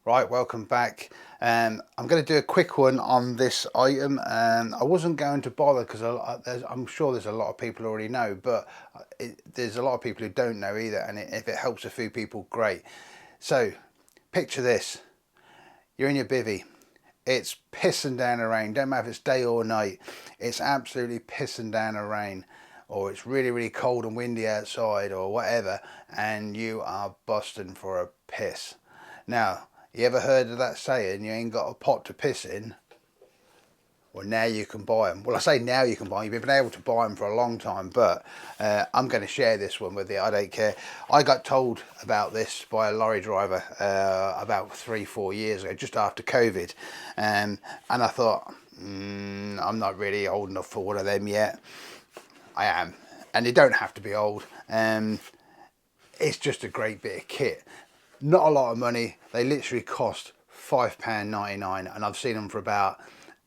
Right, welcome back. I'm going to do a quick one on this item. I wasn't going to bother because I'm sure there's a lot of people who already know, but there's a lot of people who don't know either, and if it helps a few people, great. So, picture this. You're in your bivvy. It's pissing down the rain. Don't matter if it's day or night. It's absolutely pissing down the rain. Or it's really, really cold and windy outside or whatever, and you are busting for a piss. Now, you ever heard of that saying, you ain't got a pot to piss in? Well, now you can buy them. Well, I say now you can buy them. You've been able to buy them for a long time, but I'm going to share this one with you. I don't care. I got told about this by a lorry driver about 3-4 years ago, just after COVID. And I thought, I'm not really old enough for one of them yet. I am. And they don't have to be old. It's just a great bit of kit. Not a lot of money. They literally cost £5.99, and I've seen them for about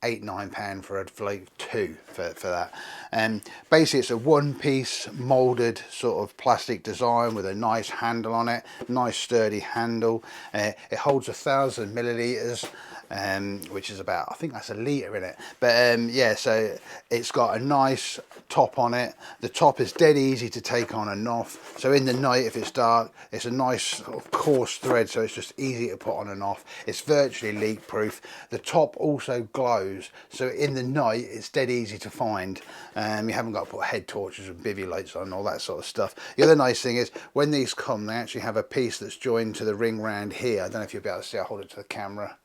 £8-9 for like two for that. And basically, it's a one-piece molded sort of plastic design with a nice handle on it, nice sturdy handle. It holds 1,000 millilitres. Which is about, I think that's a litre in it, but yeah, so it's got a nice top on it. The top is dead easy to take on and off, so in the night if it's dark, it's a nice sort of coarse thread, so it's just easy to put on and off. It's virtually leak proof. The top also glows, so in the night it's dead easy to find. You haven't got to put head torches and bivvy lights on, all that sort of stuff. The other nice thing is when these come, they actually have a piece that's joined to the ring round here. I don't know if you'll be able to see. I'll hold it to the camera.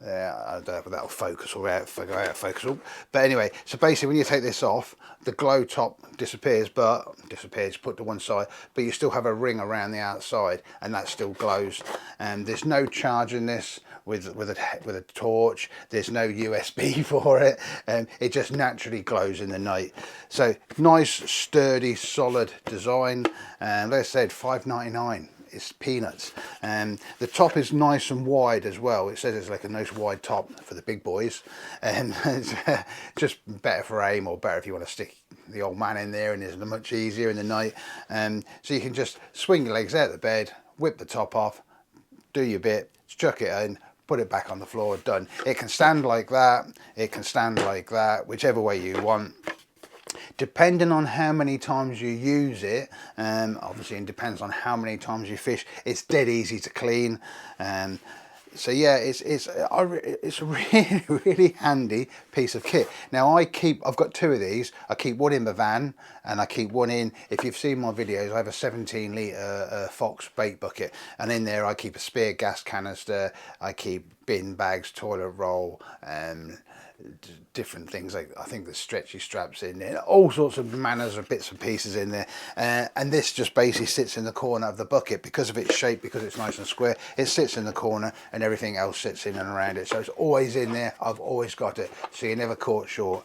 Yeah, I don't know if that'll focus or out of focus. But anyway, so basically when you take this off, the glow top disappears, put to one side, but you still have a ring around the outside and that still glows. And there's no charging this with a torch. There's no USB for it, and it just naturally glows in the night. So nice, sturdy, solid design. And like I said, £5.99. It's peanuts. The top is nice and wide as well. It says it's like a nice wide top for the big boys, and it's just better for aim, or better if you want to stick the old man in there, and it's much easier in the night. So you can just swing your legs out of the bed, whip the top off, do your bit, chuck it in, put it back on the floor, done. It can stand like that, it can stand like that, whichever way you want. Depending on how many times you use it, obviously it depends on how many times you fish, it's dead easy to clean. So yeah, it's a really, really handy piece of kit. Now I've got two of these. I keep one in the van and I keep one in, if you've seen my videos, I have a 17 litre Fox bait bucket, and in there I keep a spare gas canister, I keep bin bags, toilet roll, different things, like I think there's stretchy straps in there, all sorts of manners of bits and pieces in there, and this just basically sits in the corner of the bucket because of its shape, because it's nice and square. It sits in the corner and everything else sits in and around it, so it's always in there. I've always got it, so you're never caught short.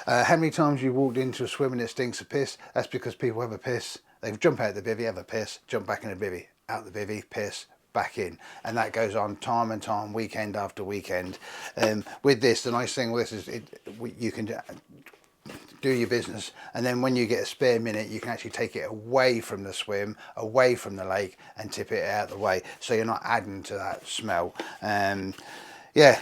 How many times you walked into a swim and it stinks of piss? That's because people have a piss, they jump out the bivvy, have a piss, jump back in the bivvy, out the bivvy, piss, back in, and that goes on time and time, weekend after weekend. With this, the nice thing with this is you can do your business, and then when you get a spare minute, you can actually take it away from the swim, away from the lake, and tip it out the way, so you're not adding to that smell. Yeah,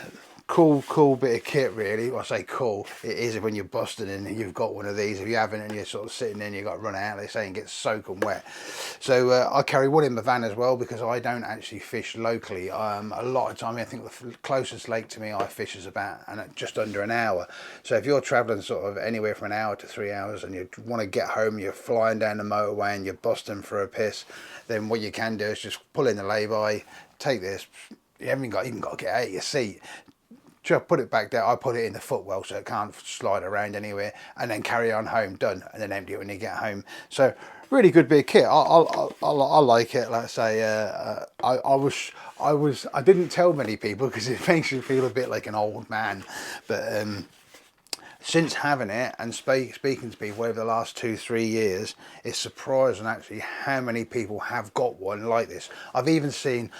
cool bit of kit, really. Well, I say cool, it is when you're busting and you've got one of these. If you haven't and you're sort of sitting there and you've got to run out, they say, and get soaking wet. So I carry one in my van as well, because I don't actually fish locally. A lot of time, I think the closest lake to me I fish is about just under an hour. So if you're travelling sort of anywhere from an hour to 3 hours and you want to get home, you're flying down the motorway and you're busting for a piss, then what you can do is just pull in the lay-by, take this. You haven't even got to get out of your seat. Just put it back there. I put it in the footwell so it can't slide around anywhere, and then carry on home, done, and then empty it when you get home. So really good bit of kit. I like it. Like I say, I didn't tell many people because it makes you feel a bit like an old man, but since having it and speaking to people over the last 2-3 years, it's surprising actually how many people have got one like this. I've even seen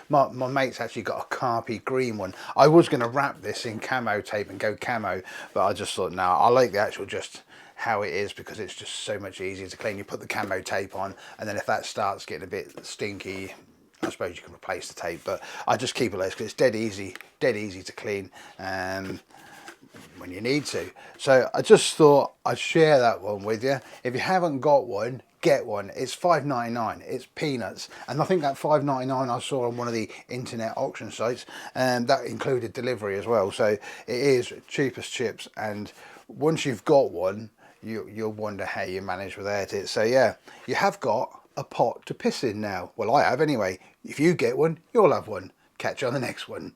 my mate's actually got a Carpy green one. I was going to wrap this in camo tape and go camo, but I just thought, no, I like the actual just how it is, because it's just so much easier to clean. You put the camo tape on, and then if that starts getting a bit stinky, I suppose you can replace the tape, but I just keep it like this because it's dead easy to clean when you need to. So I just thought I'd share that one with you. If you haven't got one, get one. It's $5.99. It's peanuts. And I think that $5.99 I saw on one of the internet auction sites, and that included delivery as well. So it is cheap as chips, and once you've got one, you'll wonder how you manage without it. So yeah, you have got a pot to piss in now. Well, I have anyway. If you get one, you'll have one. Catch you on the next one.